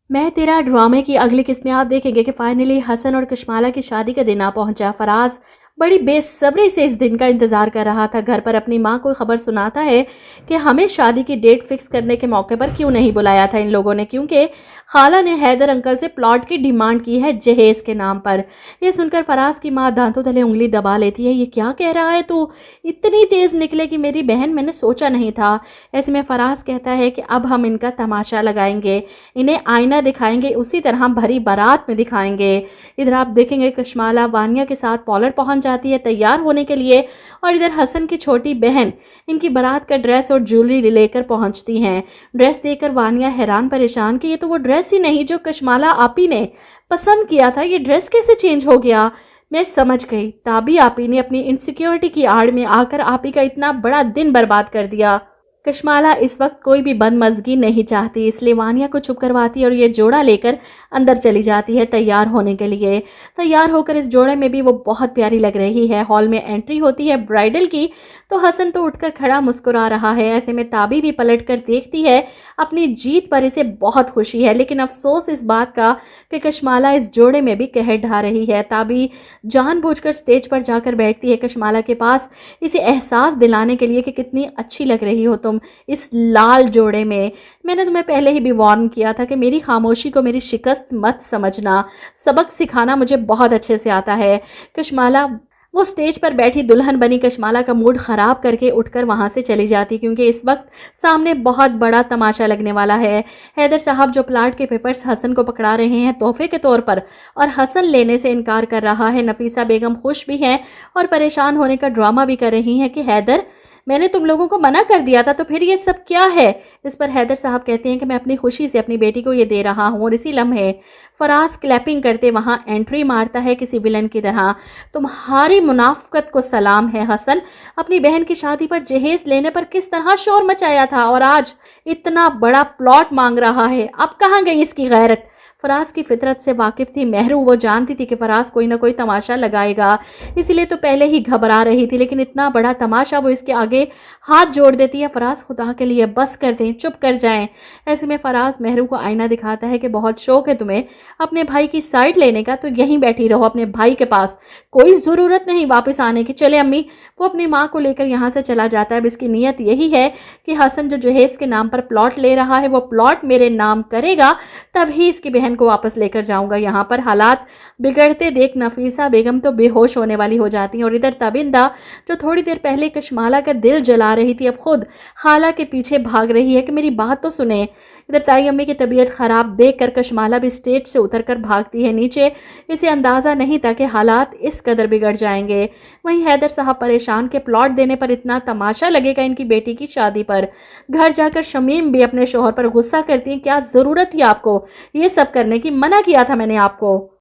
मैं तेरा ड्रामे की अगली किस्त में आप देखेंगे कि फाइनली हसन और कश्माला की शादी का दिन आ पहुंचा। फराज बड़ी बेसब्री से इस दिन का इंतजार कर रहा था। घर पर अपनी माँ को खबर सुनाता है कि हमें शादी की डेट फिक्स करने के मौके पर क्यों नहीं बुलाया था इन लोगों ने, क्योंकि खाला ने हैदर अंकल से प्लॉट की डिमांड की है जहेज के नाम पर। यह सुनकर फराज की माँ दांतों तले उंगली दबा लेती है। ये क्या कह रहा है तू? इतनी तेज निकले कि मेरी बहन, मैंने सोचा नहीं था। ऐसे में फराज कहता है कि अब हम इनका तमाशा लगाएंगे, इन्हें आईना दिखाएंगे, उसी तरह भरी बारात में दिखाएंगे। इधर आप देखेंगे कश्माला वानिया के साथ पॉलर पहुंच जाती है तैयार होने के लिए, और इधर हसन की छोटी बहन इनकी बारात का ड्रेस और ज्वेलरी लेकर पहुंचती हैं। ड्रेस देखकर वानिया हैरान परेशान कि ये तो वो ड्रेस ही नहीं जो कश्माला आपी ने पसंद किया था, ये ड्रेस कैसे चेंज हो गया? मैं समझ गई, ताबी आपी ने अपनी इनसिक्योरिटी की आड़ में आकर आपी का इतना बड़ा दिन बर्बाद कर दिया। कश्माला इस वक्त कोई भी बदमज़गी नहीं चाहती, इसलिए वानिया को चुप करवाती है और ये जोड़ा लेकर अंदर चली जाती है तैयार होने के लिए। तैयार होकर इस जोड़े में भी वो बहुत प्यारी लग रही है। हॉल में एंट्री होती है ब्राइडल की, तो हसन तो उठकर खड़ा मुस्कुरा रहा है। ऐसे में ताबी भी पलट कर देखती है। अपनी जीत पर इसे बहुत खुशी है, लेकिन अफसोस इस बात का कि कश्माला इस जोड़े में भी कहर ढा रही है। ताबी जानबूझकर स्टेज पर जाकर बैठती है कश्माला के पास, इसे एहसास दिलाने के लिए कि कितनी अच्छी लग रही हो तुम इस लाल जोड़े में। मैंने तुम्हें पहले ही भी वार्न किया था कि मेरी खामोशी को मेरी शिकस्त मत समझना, सबक सिखाना मुझे बहुत अच्छे से आता है। कश्माला वो स्टेज पर बैठी दुल्हन बनी कश्माला का मूड ख़राब करके उठकर वहाँ से चली जाती, क्योंकि इस वक्त सामने बहुत बड़ा तमाशा लगने वाला है। हैदर साहब जो प्लाट के पेपर्स हसन को पकड़ा रहे हैं तोहफे के तौर पर, और हसन लेने से इनकार कर रहा है। नफीसा बेगम खुश भी हैं और परेशान होने का ड्रामा भी कर रही हैं कि हैदर, मैंने तुम लोगों को मना कर दिया था, तो फिर ये सब क्या है? इस पर हैदर साहब कहते हैं कि मैं अपनी खुशी से अपनी बेटी को ये दे रहा हूँ। और इसी लम्हे फराज क्लैपिंग करते वहाँ एंट्री मारता है किसी विलन की तरह। तुम्हारी मुनाफकत को सलाम है हसन, अपनी बहन की शादी पर जहेज लेने पर किस तरह शोर मचाया था, और आज इतना बड़ा प्लॉट मांग रहा है। अब कहाँ गई इसकी गैरत? फराज की फितरत से वाकिफ थी महरू, वो जानती थी कि फराज कोई ना कोई तमाशा लगाएगा, इसीलिए तो पहले ही घबरा रही थी। लेकिन इतना बड़ा तमाशा वो इसके आगे हाथ जोड़ देती है। फराज खुदा के लिए बस कर दें, चुप कर जाएं। ऐसे में फराज महरू को आईना दिखाता है कि बहुत शौक है तुम्हें अपने भाई की साइड लेने का, तो यहीं बैठी रहो अपने भाई के पास, कोई ज़रूरत नहीं वापस आने की। चले अम्मी। वो अपनी माँ को लेकर यहाँ से चला जाता है। अब इसकी नीयत यही है कि हसन जो जहेज के नाम पर प्लॉट ले रहा है वो प्लॉट मेरे नाम करेगा, तभी इसकी बहन को वापस लेकर जाऊंगा। यहाँ पर हालात बिगड़ते देख नफीसा बेगम तो बेहोश होने वाली हो जाती हैं, और इधर तबिंदा जो थोड़ी देर पहले कश्माला का दिल जला रही थी, अब खुद खाला के पीछे भाग रही है कि मेरी बात तो सुने। इधर ताई अम्मी की तबीयत खराब देखकर कश्माला भी स्टेज से उतरकर भागती है नीचे। इसे अंदाज़ा नहीं था कि हालात इस कदर बिगड़ जाएंगे। वहीं हैदर साहब परेशान के प्लॉट देने पर इतना तमाशा लगेगा इनकी बेटी की शादी पर। घर जाकर शमीम भी अपने शोहर पर गुस्सा करती है, क्या ज़रूरत थी आपको ये सब करने की, मना किया था मैंने आपको।